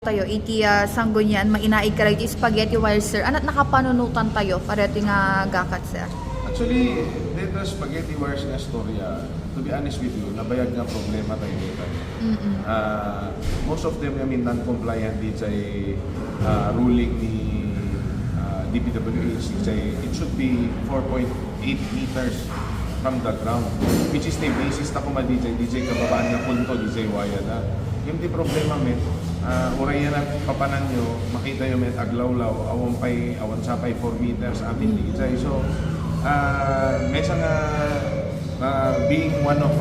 tayo iti sanggunyan mainaig ka iti spaghetti wire sir anat nakapanunutan tayo pareto nga gakat sir. Actually, dito spaghetti wires nga storya, to be honest with you, nabayag nga problema tayo dito. Most of them kami non-compliant dito sa ruling ni DPWH. It should be 4.8 meters from the ground, which is the basis na kuma DJ kababaan nga punto, DJ waya na. Yung di problema met, uray yan ang papanan nyo, makita nyo met aglawlaw, awan sapay 4 meters amin DJ. So, mesa nga being one of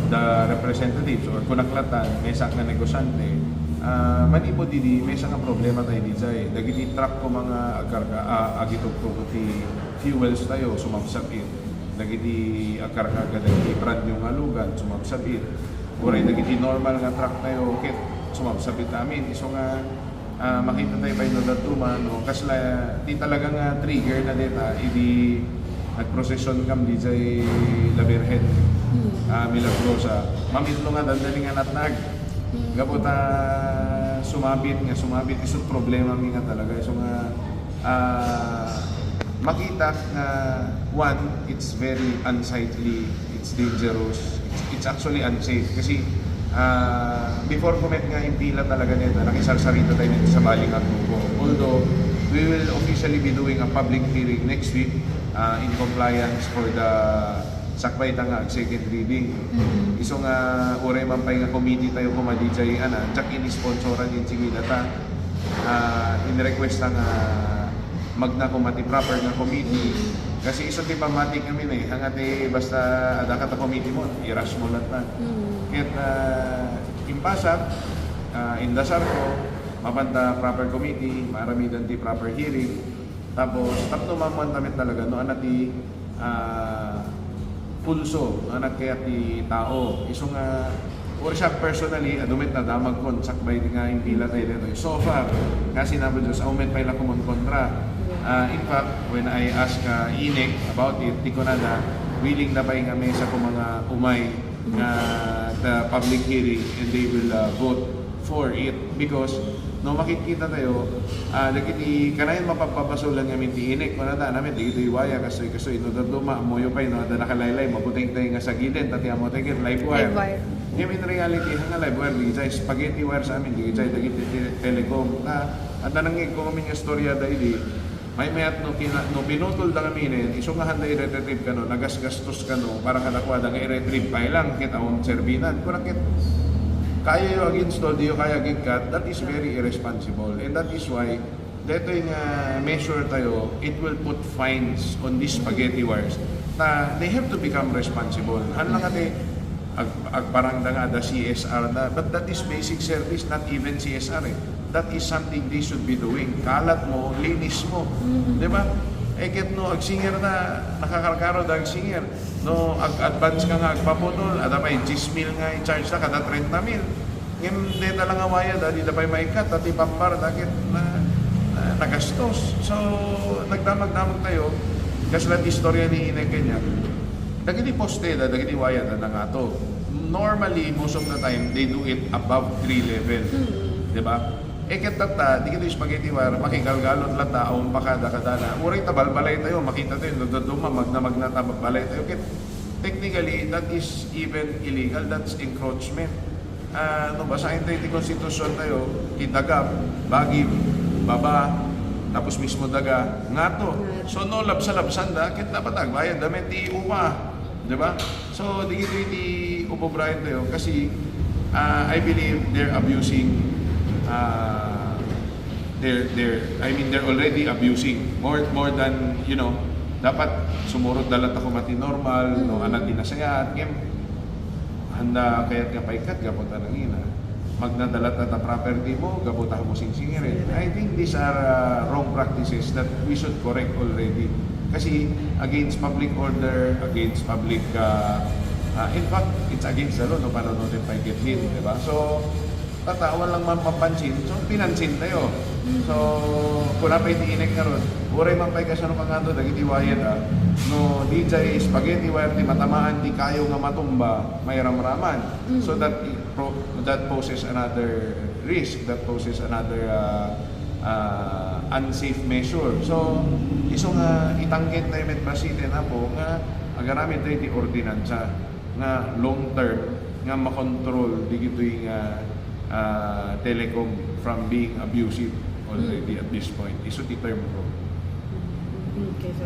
the representatives or kunaklatan, mesa nga negosyante, manipo didi, mesa nga problema tayo DJ. Dagiti truck ko mga agitog ko ti fuels tayo, sumabsabit. Dagiti akarka dagiti brand yung alugan, sumabsabit. Uray dagiti normal nga truck tayo, kit sumabsabit namin. So nga, makita tayo pa yung natuma, no? Kasi di talaga nga trigger na dita, hindi nag-procession kam di sa Labirhen, Milagrosa. Mamitlo nga, dandali nga natnag. Gapota sumabit, isot problema nga talaga. So nga, makita nga, one, it's very unsightly, it's dangerous, it's actually unsafe. Kasi, before comment nga yung pila talaga nito, nakisarsarita tayo nito sa Baling Agtubo. Although, we will officially be doing a public hearing next week in compliance for the sakbay nga second reading. Iso nga, uray man pa nga committee tayo kumadijay, tsak ini-sponsoran yung sigilata. In-request nga magna kumati proper nga committee. Kasi iso ti pamati kami hangati basta ada ka ta committee mo, iras mo lang ta. Kaya impasat, indasar ko, mapanta proper committee, maramidan ti proper hearing. Tapos, tapno mamuan tamit talaga, no, anak ti pulso, anak kaya ti tao. Iso nga, or siya personally, adumit na damag kon, sakbay nga yung pila tayo dito. So far, kasi naman Diyos, aument pa ilang kumon kontra. In fact, when I ask Inek about it, di ko na willing na pa yung mesa ko mga umay na the public hearing and they will vote for it because no makikita tayo dagiti kanayon mapapabasulan nga ti Inek kuna ta namin dito iwaya kasoy no duma moyo pay no ada nakalaylay mabuting tayo nga sa gilid tati amo tayo live wire. In reality nga live wire di jay spaghetti wire sa amin di jay dagiti telecom na at nanangig ko kami nga storya dahil may mayat no pinutol da kami iso nga handa i-retrieve ka no, nagasgastos ka no, para kadakwa da nga i-retrieve pa ilang kita on serbinan. Kung nakit, kaya yung ag-install, di yung kaya gigkat, that is very irresponsible. And that is why, dito yung measure tayo, it will put fines on these spaghetti wires na they have to become responsible. Han lang ati, agparang da nga da CSR na, but that is basic service, not even CSR That is something they should be doing. Kalat mo, linis mo. Di ba? Eket no, agsinger na, nakakarkaro da agsinger. No, advance ka nga, agpaputol, ada pa 10 mil nga i-charge na kada 30 mil. Ngayon, dito lang awaya, di da pa maikat, at ipapar, dagit na nagastos. So, nagdamag-damag tayo, kasi lang istorya ni Inay kanya, dagiti poste, dagiti waya, da nga to. Normally, most of the time, they do it above 3 level. Di ba? Eket tata, di kito yung spaghetti wire, makigalgalot lang taong pakada kadana. Uray tabalbalay tayo, makita tayo, nagdaduma, magna tabalbalay tayo. Technically, that is even illegal, that's encroachment. Basahin tayo yung konstitusyon tayo, kitagap, bagib, baba, tapos mismo daga, ngato. So no, labsa-labsan da, kit dapat agbayad, damit di upa. Diba? So, di kito yung upobrahin tayo, kasi I believe they're abusing they're already abusing more than dapat sumurot dalat ako mati normal no anak dinasayat game handa kayat nga paikat gapunta nang ina magnadalat na property mo gapunta mo singsingirin. I think these are wrong practices that we should correct already kasi against public order, against public in fact it's against the law no paano natin paikat hit, diba? So tatawan lang man mapansin, so pinansin tayo. So, kung napay tiinig nga ron, uray man pa'y kasano ka nga doon, dagiti wire no, DJ, spaghetti wire, di matamaan, di kayo nga matumba, may ramraman. So that poses another risk that poses another unsafe measure. So, iso nga itanggit na yung City na po nga agarami tayo di ordinansa nga long term nga makontrol di gito'y telecom from being abusive already at this point. Iso ti term ko. Okay, so